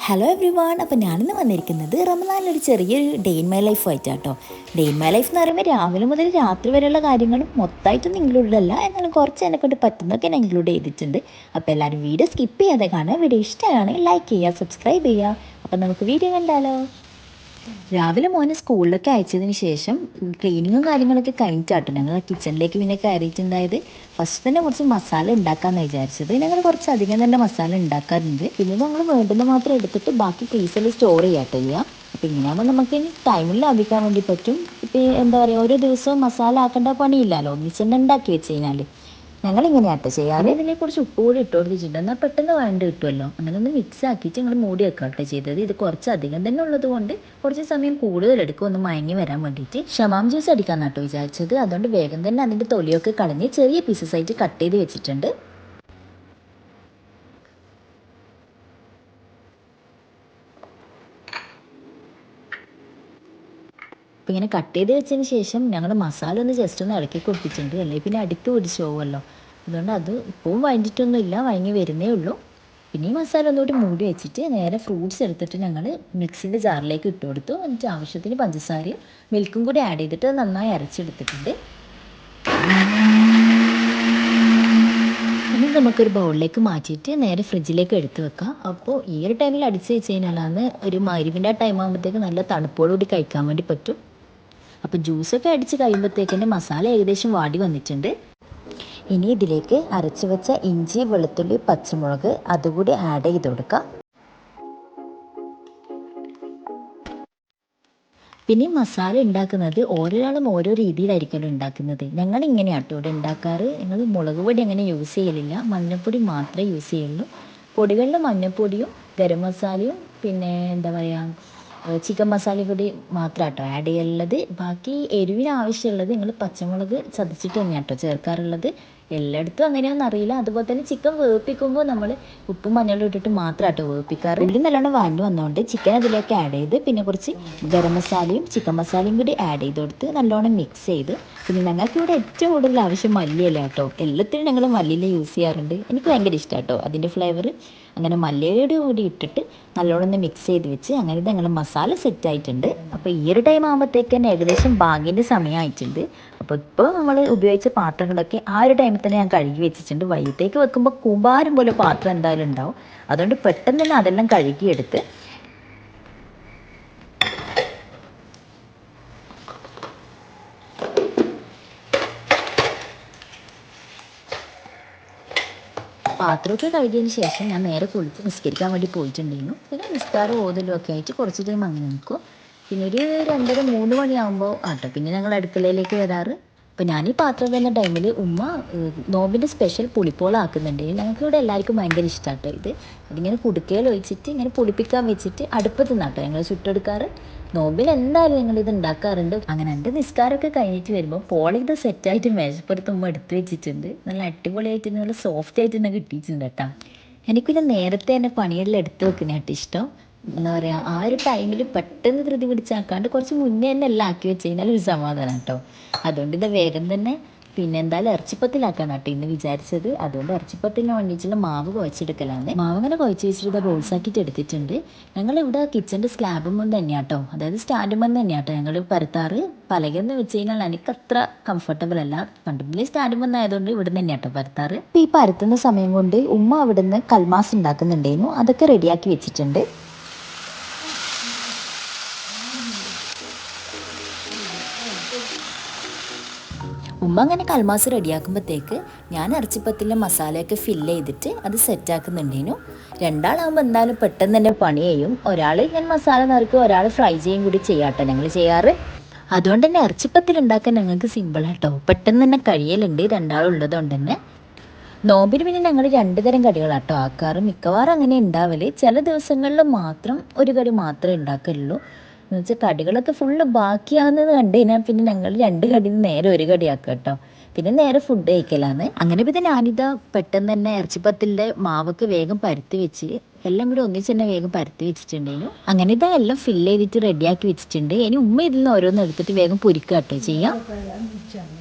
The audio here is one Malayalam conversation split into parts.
Hello every one. അപ്പോൾ ഞാനിന്ന് വന്നിരിക്കുന്നത് റമദാനിലൊരു ചെറിയൊരു ഡേ ഇൻ മൈ ലൈഫ് ആയിട്ടാട്ടോ. ഡേ ഇൻ മൈ ലൈഫ് എന്ന് പറയുമ്പോൾ രാവിലെ മുതൽ രാത്രി വരെയുള്ള കാര്യങ്ങളും മൊത്തമായിട്ടൊന്നും ഇൻക്ലൂഡ് അല്ല, എന്നാലും കുറച്ച് എന്നെക്കൊണ്ട് പറ്റുന്നതൊക്കെ ഞാൻ ഇൻക്ലൂഡ് ചെയ്തിട്ടുണ്ട്. അപ്പോൾ എല്ലാവരും വീഡിയോ സ്കിപ്പ് ചെയ്യാതെ കാണുക. വീഡിയോ ഇഷ്ടമാണെങ്കിൽ ലൈക്ക് ചെയ്യുക, സബ്സ്ക്രൈബ് ചെയ്യുക. അപ്പോൾ നമുക്ക് വീഡിയോ കണ്ടാലോ. രാവിലെ മോനെ സ്കൂളിലൊക്കെ അയച്ചതിന് ശേഷം ക്ലീനിങ്ങും കാര്യങ്ങളൊക്കെ കഴിഞ്ഞിട്ടാട്ടോ ഞങ്ങൾ കിച്ചണിലേക്ക് പിന്നെ കയറിയിട്ടുണ്ടായത്. ഫസ്റ്റ് തന്നെ കുറച്ച് മസാല ഉണ്ടാക്കാമെന്ന് വിചാരിച്ചത്. ഞങ്ങൾ കുറച്ച് അധികം തന്നെ മസാല ഉണ്ടാക്കാറുണ്ട്. പിന്നെ ഞങ്ങൾ വേണ്ടുന്ന മാത്രം എടുത്തിട്ട് ബാക്കി ഫ്രീസറിൽ സ്റ്റോർ ചെയ്യാട്ടോ ചെയ്യുക. അപ്പോൾ ഇങ്ങനെയാകുമ്പോൾ നമുക്ക് ഇനി ടൈമിൽ ലാഭിക്കാൻ വേണ്ടി പറ്റും. ഇപ്പോൾ എന്താ പറയുക, ഓരോ ദിവസവും മസാല ആക്കേണ്ട പണിയില്ലല്ലോ, ഒന്നിച്ചെന്നെ ഉണ്ടാക്കി വെച്ച് കഴിഞ്ഞാൽ. ഞങ്ങളിങ്ങനെയാട്ടോ ചെയ്യാറ്. ഇതിലേക്ക് കുറച്ച് ഉപ്പ് കൂടി ഇട്ട് കൊടുത്തിട്ടുണ്ട്, എന്നാൽ പെട്ടെന്ന് വഴണ്ട് കിട്ടുമല്ലോ. അങ്ങനെ ഒന്ന് മിക്സ് ആക്കിയിട്ട് ഞങ്ങൾ മൂടി വെക്കാട്ടോ ചെയ്തത്. ഇത് കുറച്ച് അധികം തന്നെ ഉള്ളത് കൊണ്ട് കുറച്ച് സമയം കൂടുതൽ എടുക്കും ഒന്ന് മയങ്ങി വരാൻ വേണ്ടിയിട്ട്. ഷമാം ജ്യൂസ് അടിക്കാമെന്നാട്ടോ വിചാരിച്ചത്. അതുകൊണ്ട് വേഗം തന്നെ അതിൻ്റെ തൊലിയൊക്കെ കളഞ്ഞ് ചെറിയ പീസസ് ആയിട്ട് കട്ട് ചെയ്ത് വെച്ചിട്ടുണ്ട്. അപ്പോൾ ഇങ്ങനെ കട്ട് ചെയ്ത് വെച്ചതിന് ശേഷം ഞങ്ങൾ മസാല ഒന്ന് ജസ്റ്റ് ഒന്ന് ഇളക്കി കൊടുത്തിട്ടുണ്ട്, അല്ലെങ്കിൽ പിന്നെ അടുത്ത് പിടിച്ച് പോകുമല്ലോ. അതുകൊണ്ട് അത് ഇപ്പവും വഴഞ്ഞിട്ടൊന്നുമില്ല, വഴങ്ങി വരുന്നേ ഉള്ളൂ. പിന്നെ ഈ മസാല ഒന്നുകൂടി മൂടി വെച്ചിട്ട് നേരെ ഫ്രൂട്ട്സ് എടുത്തിട്ട് ഞങ്ങൾ മിക്സിൻ്റെ ജാറിലേക്ക് ഇട്ട് കൊടുത്തു. എന്നിട്ട് ആവശ്യത്തിന് പഞ്ചസാരയും മിൽക്കും കൂടി ആഡ് ചെയ്തിട്ട് നന്നായി അരച്ചെടുത്തിട്ടുണ്ട്. ഇനി നമുക്കൊരു ബൗളിലേക്ക് മാറ്റിയിട്ട് നേരെ ഫ്രിഡ്ജിലേക്ക് എടുത്ത് വെക്കാം. അപ്പോൾ ഈ ഒരു ടൈമിൽ അടിച്ച് വെച്ച് കഴിഞ്ഞാലാണ് ഒരു മഗ്‌രിബിൻ്റെ ടൈം ആകുമ്പോഴത്തേക്ക് നല്ല തണുപ്പോടുകൂടി കഴിക്കാൻ വേണ്ടി പറ്റും. അപ്പോൾ ജ്യൂസൊക്കെ അടിച്ച് കഴിയുമ്പോഴത്തേക്കിൻ്റെ മസാല ഏകദേശം വാടി വന്നിട്ടുണ്ട്. ഇനി ഇതിലേക്ക് അരച്ച് വെച്ച ഇഞ്ചി, വെളുത്തുള്ളി, പച്ചമുളക് അതുകൂടി ആഡ് ചെയ്ത് കൊടുക്കാം. പിന്നെ മസാല ഉണ്ടാക്കുന്നത് ഓരോരാളും ഓരോ രീതിയിലായിരിക്കുമല്ലോ ഉണ്ടാക്കുന്നത്. ഞങ്ങൾ ഇങ്ങനെയാട്ടോ ഇവിടെ ഉണ്ടാക്കാറ്. ഞങ്ങൾ മുളക് പൊടി അങ്ങനെ യൂസ് ചെയ്യലില്ല, മഞ്ഞൾപ്പൊടി മാത്രമേ യൂസ് ചെയ്യുള്ളൂ. പൊടികളിൽ മഞ്ഞൾപ്പൊടിയും ഗരം മസാലയും പിന്നെ എന്താ പറയുക ചിക്കൻ മസാല പൊടി മാത്രമാട്ടോ ആഡ് ചെയ്യാനുള്ളത്. ബാക്കി എരിവിന് ആവശ്യമുള്ളത് നിങ്ങൾ പച്ചമുളക് ചതച്ചിട്ട് തന്നെയാട്ടോ ചേർക്കാറുള്ളത്. എല്ലായിടത്തും അങ്ങനെയാണെന്ന് അറിയില്ല. അതുപോലെ തന്നെ ചിക്കൻ വേവിപ്പിക്കുമ്പോൾ നമ്മൾ ഉപ്പും മഞ്ഞളും ഇട്ടിട്ട് മാത്രമാട്ടോ വേവിപ്പിക്കാറ്. ഉള്ളി നല്ലോണം വഴഞ്ഞു വന്നുകൊണ്ട് ചിക്കൻ അതിലേക്ക് ആഡ് ചെയ്ത് പിന്നെ കുറച്ച് ഗരം മസാലയും ചിക്കൻ മസാലയും കൂടി ആഡ് ചെയ്ത് കൊടുത്ത് നല്ലോണം മിക്സ് ചെയ്ത്. പിന്നെ ഞങ്ങൾക്ക് ഇവിടെ ഏറ്റവും കൂടുതൽ ആവശ്യം മല്ലിയില കേട്ടോ. എല്ലാത്തിനും ഞങ്ങൾ മല്ലിയില യൂസ് ചെയ്യാറുണ്ട്. എനിക്ക് ഭയങ്കര ഇഷ്ടമാണ് കേട്ടോ അതിൻ്റെ ഫ്ലേവർ. അങ്ങനെ മല്ലിയിലയുടെ കൂടി ഇട്ടിട്ട് നല്ലോണം ഒന്ന് മിക്സ് ചെയ്ത് വെച്ച് അങ്ങനെ ഞങ്ങൾ മസാല സെറ്റ് ആയിട്ടുണ്ട്. അപ്പോൾ ഈ ഒരു ടൈം ആകുമ്പോഴത്തേക്ക് തന്നെ ഏകദേശം ബാങ്കിൻ്റെ സമയമായിട്ടുണ്ട്. അപ്പോൾ ഇപ്പോൾ നമ്മൾ ഉപയോഗിച്ച പാത്രങ്ങളൊക്കെ ആ ഒരു ടൈമിൽ തന്നെ ഞാൻ കഴുകി വെച്ചിട്ടുണ്ട്. വൈകിട്ടേക്ക് വെക്കുമ്പോൾ കൂമ്പാരം പോലെ പാത്രം എന്തായാലും ഉണ്ടാവും. അതുകൊണ്ട് പെട്ടെന്ന് തന്നെ അതെല്ലാം കഴുകിയെടുത്ത് പാത്രമൊക്കെ കഴുകിയതിന് ശേഷം ഞാൻ നേരെ കുളിച്ച് നിസ്കരിക്കാൻ വേണ്ടി പോയിട്ടുണ്ടായിരുന്നു. പിന്നെ നിസ്കാരം ഓതലും ഒക്കെ ആയിട്ട് കുറച്ച് ടൈം അങ്ങനെ നിൽക്കും. പിന്നെ ഒരു 2:30-3 മണിയാകുമ്പോൾ ആട്ടോ പിന്നെ ഞങ്ങൾ അടുക്കളയിലേക്ക് വരാറ്. അപ്പോൾ ഞാൻ ഈ പാത്രം വരുന്ന ടൈമിൽ ഉമ്മ നോമ്പിൻ്റെ സ്പെഷ്യൽ പുളിപ്പോളാക്കുന്നുണ്ട്. ഞങ്ങൾക്ക് ഇവിടെ എല്ലാവർക്കും ഭയങ്കര ഇഷ്ടമാട്ടോ ഇത്. അതിങ്ങനെ കുടുക്കയിൽ ഒഴിച്ചിട്ട് ഇങ്ങനെ പുളിപ്പിക്കാൻ വെച്ചിട്ട് അടുപ്പത്ത് നിന്നാട്ടോ ഞങ്ങൾ ചുട്ടെടുക്കാറ്. നോമ്പിൽ എന്തായാലും ഞങ്ങളിത് ഉണ്ടാക്കാറുണ്ട്. അങ്ങനെ എൻ്റെ നിസ്കാരമൊക്കെ കഴിഞ്ഞിട്ട് വരുമ്പോൾ പോള ഇത് സെറ്റായിട്ട് മേശപ്പുറത്ത് ഉമ്മ എടുത്ത് വെച്ചിട്ടുണ്ട്. നല്ല അടിപൊളിയായിട്ട് നല്ല സോഫ്റ്റ് ആയിട്ട് തന്നെ കിട്ടിയിട്ടുണ്ട് കേട്ടോ. എനിക്കിത് നേരത്തെ തന്നെ പണിയെല്ലാം എടുത്ത് വെക്കുന്നതായിട്ട് ഇഷ്ടം. എന്താ പറയുക, ആ ഒരു ടൈമിൽ പെട്ടെന്ന് ധൃതി പിടിച്ചാക്കാണ്ട് കുറച്ച് മുന്നേ തന്നെ എല്ലാം ആക്കി വെച്ച് കഴിഞ്ഞാൽ ഒരു സമാധാനം കേട്ടോ. അതുകൊണ്ട് ഇത് വേഗം തന്നെ പിന്നെ എന്തായാലും ഇറച്ചിപ്പത്തിലാക്കാണ് കേട്ടോ ഇന്ന് വിചാരിച്ചത്. അതുകൊണ്ട് ഇറച്ചിപ്പത്തിന് വേണ്ടിയിട്ടുള്ള മാവ് കുഴച്ചെടുക്കലാണ്. മാവ് അങ്ങനെ കുഴച്ച് വെച്ചിട്ട് റോൾസാക്കിയിട്ട് എടുത്തിട്ടുണ്ട്. ഞങ്ങളിവിടെ കിച്ചൻ്റെ സ്ലാബും തന്നെയാണ് കേട്ടോ, അതായത് സ്റ്റാൻഡും തന്നെയാണ് ഞങ്ങൾ പരത്താറ്. പലകയെന്ന് വെച്ച് കഴിഞ്ഞാൽ എനിക്കത്ര കംഫർട്ടബിൾ അല്ല. കണ്ടുപിടി സ്റ്റാൻഡും ആയതുകൊണ്ട് ഇവിടെ തന്നെയാണ് കേട്ടോ പരത്താറ്. ഇപ്പോൾ ഈ പരത്തുന്ന സമയം കൊണ്ട് ഉമ്മ അവിടെ നിന്ന് കൽമാസ് ഉണ്ടാക്കുന്നുണ്ടായിരുന്നു, അതൊക്കെ റെഡിയാക്കി വെച്ചിട്ടുണ്ട്. ഉമ്മ അങ്ങനെ കൽമാസ് റെഡിയാക്കുമ്പോഴത്തേക്ക് ഞാൻ ഇറച്ചിപ്പത്തിലെ മസാലയൊക്കെ ഫില്ല് ചെയ്തിട്ട് അത് സെറ്റാക്കുന്നുണ്ടേനു. രണ്ടാളാകുമ്പോൾ എന്തായാലും പെട്ടെന്ന് തന്നെ പണി ചെയ്യും. ഒരാൾ ഞാൻ മസാല നിറയ്ക്കും, ഒരാൾ ഫ്രൈ ചെയ്യും കൂടി ചെയ്യാട്ടോ ഞങ്ങൾ ചെയ്യാറ്. അതുകൊണ്ട് തന്നെ ഇറച്ചിപ്പത്തിൽ ഉണ്ടാക്കാൻ ഞങ്ങൾക്ക് സിമ്പിളാട്ടോ, പെട്ടെന്ന് തന്നെ കഴിയലുണ്ട് രണ്ടാളുള്ളത് കൊണ്ട് തന്നെ. നോമ്പിന് പിന്നെ ഞങ്ങൾ 2 തരം കടികളാട്ടോ ആക്കാറ്. മിക്കവാറും അങ്ങനെ ഉണ്ടാവല്. ചില ദിവസങ്ങളിൽ മാത്രം ഒരു കടി മാത്രമേ ഉണ്ടാക്കലുള്ളൂ. എന്ന് വെച്ചാൽ കടികളൊക്കെ ഫുള്ള് ബാക്കിയാകുന്നത് കണ്ടു കഴിഞ്ഞാൽ പിന്നെ ഞങ്ങൾ 2 കടിയിൽ നിന്ന് നേരെ ഒരു കടിയാക്കുക കേട്ടോ. പിന്നെ നേരെ ഫുഡ് കഴിക്കലാന്ന്. അങ്ങനെ പിന്നെ ഞാനിതാ പെട്ടെന്ന് തന്നെ ഇറച്ചിപ്പത്തിൻ്റെ മാവൊക്കെ വേഗം പരത്തി വെച്ച് എല്ലാം കൂടി ഒന്നിച്ച് തന്നെ വേഗം പരത്തി വെച്ചിട്ടുണ്ടായിരുന്നു. അങ്ങനെ ഇതാ എല്ലാം ഫില്ല് ചെയ്തിട്ട് റെഡിയാക്കി വെച്ചിട്ടുണ്ട്. ഇനി ഉമ്മ ഇതിൽ നിന്ന് ഓരോന്ന് എടുത്തിട്ട് വേഗം പൊരിക്കുക കേട്ടോ ചെയ്യാം.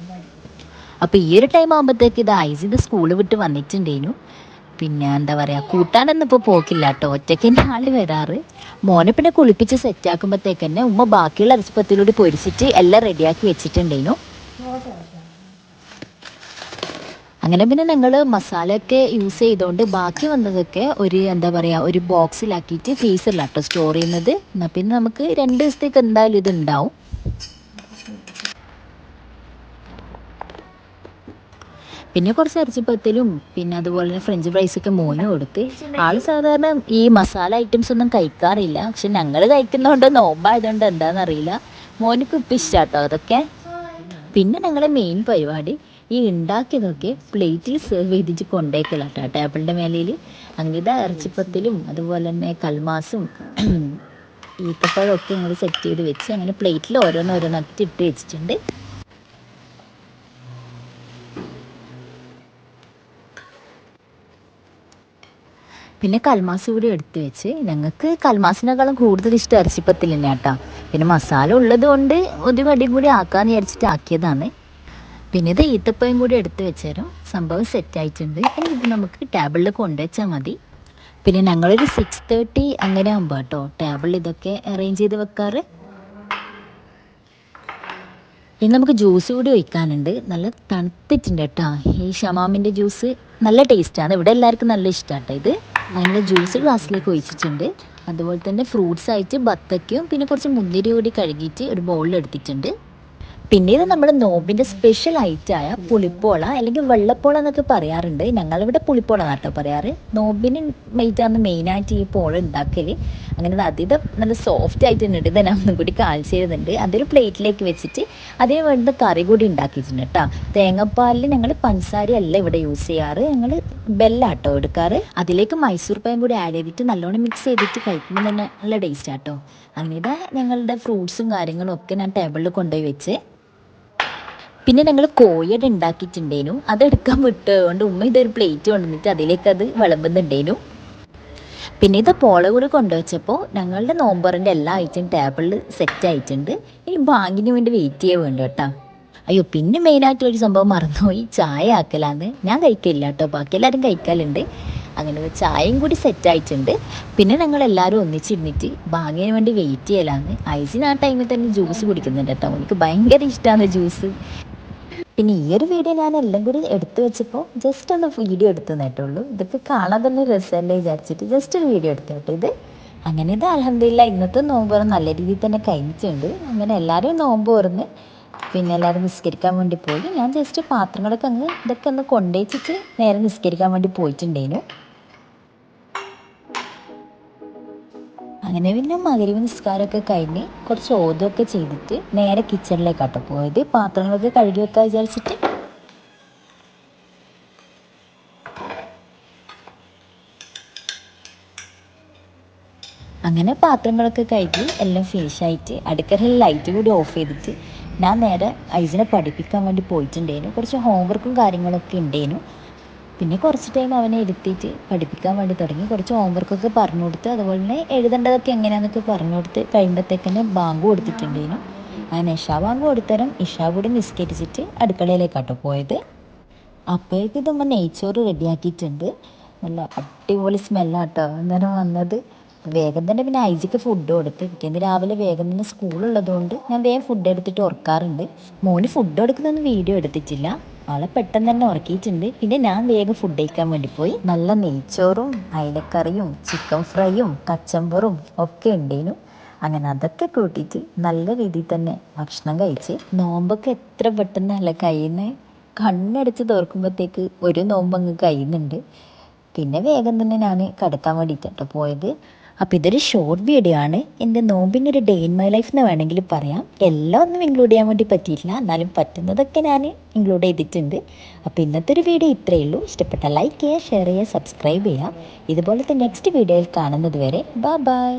അപ്പോൾ ഈ ഒരു ടൈം ആകുമ്പോഴത്തേക്ക് ഇത് ഐസ് ഇത് സ്കൂൾ വിട്ട് വന്നിട്ടുണ്ടായിരുന്നു. പിന്നെ എന്താ പറയുക, കൂട്ടാനൊന്നും ഇപ്പോൾ പോക്കില്ല കേട്ടോ, ഒറ്റയ്ക്ക് തന്നെ ആള് വരാറ്. മോനെ പിന്നെ കുളിപ്പിച്ച് സെറ്റാക്കുമ്പോഴത്തേക്ക് തന്നെ ഉമ്മ ബാക്കിയുള്ള ഇറച്ചിപ്പത്തിലൂടെ പൊരിച്ചിട്ട് എല്ലാം റെഡിയാക്കി വെച്ചിട്ടുണ്ടേനു. അങ്ങനെ പിന്നെ ഞങ്ങൾ മസാലയൊക്കെ യൂസ് ചെയ്തുകൊണ്ട് ബാക്കി വന്നതൊക്കെ ഒരു എന്താ പറയുക ഒരു ബോക്സിലാക്കിയിട്ട് ഫ്രീസറിലാട്ടോ സ്റ്റോർ ചെയ്യുന്നത്. എന്നാൽ പിന്നെ നമുക്ക് 2 ദിവസത്തേക്ക് എന്തായാലും ഇത് ഉണ്ടാവും. പിന്നെ കുറച്ച് ഇറച്ചിപ്പത്തലും പിന്നെ അതുപോലെ തന്നെ ഫ്രഞ്ച് ഫ്രൈസൊക്കെ മോന് കൊടുത്ത്. ആള് സാധാരണ ഈ മസാല ഐറ്റംസ് ഒന്നും കഴിക്കാറില്ല, പക്ഷെ ഞങ്ങൾ കഴിക്കുന്നതുകൊണ്ട് നോമ്പായതുകൊണ്ട് എന്താണെന്നറിയില്ല മോനിക്ക് ഇപ്പം ഇഷ്ടാട്ടോ അതൊക്കെ. പിന്നെ ഞങ്ങളെ മെയിൻ പരിപാടി ഈ ഉണ്ടാക്കിയതൊക്കെ പ്ലേറ്റിൽ സെർവ് ചെയ്തിട്ട് കൊണ്ടേക്കലാട്ടോ ടേബിളിൻ്റെ മേലയിൽ. അങ്ങനെ ഇറച്ചിപ്പത്തലും അതുപോലെ തന്നെ കൽമാസും ഈത്തപ്പഴമൊക്കെ ഞങ്ങൾ സെറ്റ് ചെയ്ത് വെച്ച് അങ്ങനെ പ്ലേറ്റിൽ ഓരോന്നോരോന്നാക്കി ഇട്ട് വെച്ചിട്ടുണ്ട്. പിന്നെ കൽമാസ് കൂടി എടുത്ത് വെച്ച്, ഞങ്ങൾക്ക് കൽമാസിനേക്കാളും കൂടുതൽ ഇഷ്ടം ഇറച്ചിപ്പത്തിൽ തന്നെ കേട്ടോ. പിന്നെ മസാല ഉള്ളത് കൊണ്ട് ഒരു കടിയും കൂടി ആക്കാമെന്ന് വിചാരിച്ചിട്ട് ആക്കിയതാണ്. പിന്നെ ഇത് ഈത്തപ്പഴം കൂടി എടുത്ത് വെച്ചേരും സംഭവം സെറ്റായിട്ടുണ്ട്. ഇനി ഇത് നമുക്ക് ടേബിളിൽ കൊണ്ടുവച്ചാൽ മതി. പിന്നെ ഞങ്ങളൊരു 6:30 അങ്ങനെ ആകുമ്പോൾ കേട്ടോ ടേബിളിൽ ഇതൊക്കെ അറേഞ്ച് ചെയ്ത് വെക്കാറ്. ഇനി നമുക്ക് ജ്യൂസ് കൂടി ഒഴിക്കാനുണ്ട്. നല്ല തണുത്തിട്ടുണ്ട് കേട്ടോ ഈ ഷമാമിൻ്റെ ജ്യൂസ്, നല്ല ടേസ്റ്റാണ്, ഇവിടെ എല്ലാവർക്കും നല്ല ഇഷ്ടമാണ് കേട്ടോ ഇത്. അതിൻ്റെ ജ്യൂസ് ഗ്ലാസ്സിലേക്ക് ഒഴിച്ചിട്ടുണ്ട്. അതുപോലെ തന്നെ ഫ്രൂട്ട്സ് ആയിട്ട് ബത്തക്കയും പിന്നെ കുറച്ച് മുന്തിരി കൂടി കഴുകിയിട്ട് ഒരു ബൗളിൽ എടുത്തിട്ടുണ്ട്. പിന്നെ ഇത് നമ്മുടെ നോമ്പിൻ്റെ സ്പെഷ്യൽ ഐറ്റമായ പുളിപ്പോള അല്ലെങ്കിൽ വെള്ളപ്പോള എന്നൊക്കെ പറയാറുണ്ട്. ഞങ്ങളിവിടെ പുളിപ്പോള എന്നാട്ടോ പറയാറ്. നോമ്പിന് മെയിറ്റാണ് മെയിനായിട്ട് ഈ പോള ഉണ്ടാക്കൽ. അങ്ങനെ അധികം നല്ല സോഫ്റ്റ് ആയിട്ട് ഉണ്ട്. ഇത് ഞാൻ ഒന്നും കൂടി കാണിച്ചു തരുന്നുണ്ട്. അതൊരു പ്ലേറ്റിലേക്ക് വെച്ചിട്ട് അതിന് വേണ്ട കറി കൂടി ഉണ്ടാക്കിയിട്ടുണ്ട് കേട്ടോ. തേങ്ങാപ്പാലിൽ ഞങ്ങൾ പഞ്ചസാരയല്ല ഇവിടെ യൂസ് ചെയ്യാറ്, ഞങ്ങൾ ബെല്ലാട്ടോ എടുക്കാറ്. അതിലേക്ക് മൈസൂർ പഴം കൂടി ആഡ് ചെയ്തിട്ട് നല്ലോണം മിക്സ് ചെയ്തിട്ട് കഴിക്കുമ്പോൾ തന്നെ നല്ല ടേസ്റ്റ് ആട്ടോ. അങ്ങനെ ഞങ്ങളുടെ ഫ്രൂട്ട്സും കാര്യങ്ങളും ഒക്കെ ഞാൻ ടേബിളിൽ കൊണ്ടുപോയി വെച്ച്. പിന്നെ ഞങ്ങൾ കോഴിയുടെ ഉണ്ടാക്കിയിട്ടുണ്ടേനു, അതെടുക്കാൻ വിട്ടതുകൊണ്ട് ഉമ്മ ഇതൊരു പ്ലേറ്റ് കൊണ്ടുവന്നിട്ട് അതിലേക്ക് അത് വിളമ്പുന്നുണ്ടേനു. പിന്നെ ഇത് പോള കൂടി കൊണ്ടുവച്ചപ്പോൾ ഞങ്ങളുടെ നോമ്പറിൻ്റെ എല്ലാ ഐറ്റം ടേബിളിൽ സെറ്റ് ആയിട്ടുണ്ട്. ഇനി ബാങ്കിന് വേണ്ടി വെയിറ്റ് ചെയ്യാൻ വേണ്ട കേട്ടോ. അയ്യോ പിന്നെ മെയിനായിട്ടൊരു സംഭവം മറന്നുപോയി, ചായ ആക്കലാന്ന്. ഞാൻ കഴിക്കില്ല കേട്ടോ, ബാക്കി എല്ലാവരും കഴിക്കലുണ്ട്. അങ്ങനെ ചായയും കൂടി സെറ്റായിട്ടുണ്ട്. പിന്നെ ഞങ്ങൾ എല്ലാവരും ഒന്നിച്ചിരുന്നിട്ട് ബാങ്കിന് വേണ്ടി വെയിറ്റ് ചെയ്യലാന്ന്. ഐസിന് ആ ടൈമിൽ തന്നെ ജ്യൂസ് കുടിക്കുന്നുണ്ട് കേട്ടോ, എനിക്ക് ഭയങ്കര ഇഷ്ടമാണ് ജ്യൂസ്. പിന്നെ ഈ ഒരു വീഡിയോ ഞാൻ എല്ലാം കൂടി എടുത്തു വെച്ചപ്പോൾ ജസ്റ്റ് ഒന്ന് വീഡിയോ എടുത്തു നേട്ടുള്ളൂ. ഇതൊക്കെ കാണാൻ തന്നെ രസമല്ലേ വിചാരിച്ചിട്ട് ജസ്റ്റ് ഒരു വീഡിയോ എടുത്തു കേട്ടോ ഇത്. അങ്ങനെ ഇത് അൽഹംദുലില്ലാ ഇന്നത്തെ നോമ്പ് തുറ നല്ല രീതിയിൽ തന്നെ കഴിഞ്ഞിട്ടുണ്ട്. അങ്ങനെ എല്ലാവരും നോമ്പ് തുറന്ന് പിന്നെ എല്ലാവരും നിസ്കരിക്കാൻ വേണ്ടി പോയി. ഞാൻ ജസ്റ്റ് പാത്രങ്ങളൊക്കെ ഇതൊക്കെ ഒന്ന് കൊണ്ടുവച്ചിട്ട് നേരെ നിസ്കരിക്കാൻ വേണ്ടി പോയിട്ടുണ്ടേനു. അങ്ങനെ പിന്നെ മഗ്‌രിബ് നിസ്കാരമൊക്കെ കഴിഞ്ഞ് കുറച്ച് ഓതുമൊക്കെ ചെയ്തിട്ട് നേരെ കിച്ചണിലേക്കാട്ടോ പോയത്, പാത്രങ്ങളൊക്കെ കഴുകി വെക്കാൻ വിചാരിച്ചിട്ട്. അങ്ങനെ പാത്രങ്ങളൊക്കെ കഴുകി എല്ലാം ഫിനിഷായിട്ട് അടുക്കളയിൽ ലൈറ്റ് കൂടി ഓഫ് ചെയ്തിട്ട് ഞാൻ നേരെ ഐസിനെ പഠിപ്പിക്കാൻ വേണ്ടി പോയിട്ടുണ്ടേനു. കുറച്ച് ഹോംവർക്കും കാര്യങ്ങളൊക്കെ ഉണ്ടേനു. പിന്നെ കുറച്ച് ടൈം അവനെ ഇരുത്തിയിട്ട് പഠിപ്പിക്കാൻ വേണ്ടി തുടങ്ങി. കുറച്ച് ഹോംവർക്കൊക്കെ പറഞ്ഞു കൊടുത്ത് അതുപോലെ തന്നെ എഴുതേണ്ടതൊക്കെ എങ്ങനെയാണെന്നൊക്കെ പറഞ്ഞു കൊടുത്ത് കഴിയുമ്പോഴത്തേക്ക് തന്നെ ബാങ്ക് കൊടുത്തിട്ടുണ്ടേനു. അങ്ങനെ ഇഷാ ബാങ്ക് കൊടുത്തരം ഇഷാ കൂടി നിസ്കരിച്ചിട്ട് അടുക്കളയിലേക്കാട്ടോ പോയത്. അപ്പോഴേക്ക് ഇതുമ്പോൾ നെയ്ച്ചോറ് റെഡിയാക്കിയിട്ടുണ്ട്. നല്ല അടിപൊളി സ്മെല്ലാട്ടോ അന്നേരം വന്നത്. വേഗം തന്നെ പിന്നെ ഐജിക്ക് ഫുഡ് കൊടുത്ത്, പിറ്റേന്ന് രാവിലെ വേഗം തന്നെ സ്കൂളുള്ളതുകൊണ്ട് ഞാൻ വേഗം ഫുഡ് എടുത്തിട്ട് ഉറക്കാറുണ്ട്. മോന് ഫുഡ് എടുക്കുന്നൊന്നും വീഡിയോ എടുത്തിട്ടില്ല, ആളെ പെട്ടെന്ന് തന്നെ ഉറക്കിയിട്ടുണ്ട്. പിന്നെ ഞാൻ വേഗം ഫുഡ് കഴിക്കാൻ വേണ്ടി പോയി. നല്ല നെയ്ച്ചോറും അയലക്കറിയും ചിക്കൻ ഫ്രൈയും കച്ചമ്പറും ഒക്കെ ഉണ്ടേനു. അങ്ങനെ അതൊക്കെ കൂട്ടിയിട്ട് നല്ല രീതിയിൽ തന്നെ ഭക്ഷണം കഴിച്ച്. നോമ്പൊക്കെ എത്ര പെട്ടെന്നല്ല കഴിയുന്നത്, കണ്ണടച്ച് തുറക്കുമ്പോഴത്തേക്ക് ഒരു നോമ്പ് അങ്ങ് കഴിയുന്നുണ്ട്. പിന്നെ വേഗം തന്നെ ഞാൻ കിടക്കാൻ വേണ്ടിയിട്ടോ പോയത്. അപ്പോൾ ഇതൊരു ഷോർട്ട് വീഡിയോ ആണ്, എൻ്റെ നോമ്പിൻ്റെ ഒരു ഡേ ഇൻ മൈ ലൈഫ് എന്ന് വേണമെങ്കിൽ പറയാം. എല്ലാം ഒന്നും ഇൻക്ലൂഡ് ചെയ്യാൻ വേണ്ടി പറ്റിയിട്ടില്ല, എന്നാലും പറ്റുന്നതൊക്കെ ഞാൻ ഇൻക്ലൂഡ് ചെയ്തിട്ടുണ്ട്. അപ്പോൾ ഇന്നത്തെ ഒരു വീഡിയോ ഇത്രയേ ഉള്ളൂ. ഇഷ്ടപ്പെട്ട ലൈക്ക് ചെയ്യുക, ഷെയർ ചെയ്യുക, സബ്സ്ക്രൈബ് ചെയ്യുക. ഇതുപോലത്തെ നെക്സ്റ്റ് വീഡിയോയിൽ കാണുന്നത് വരെ ബൈ ബൈ.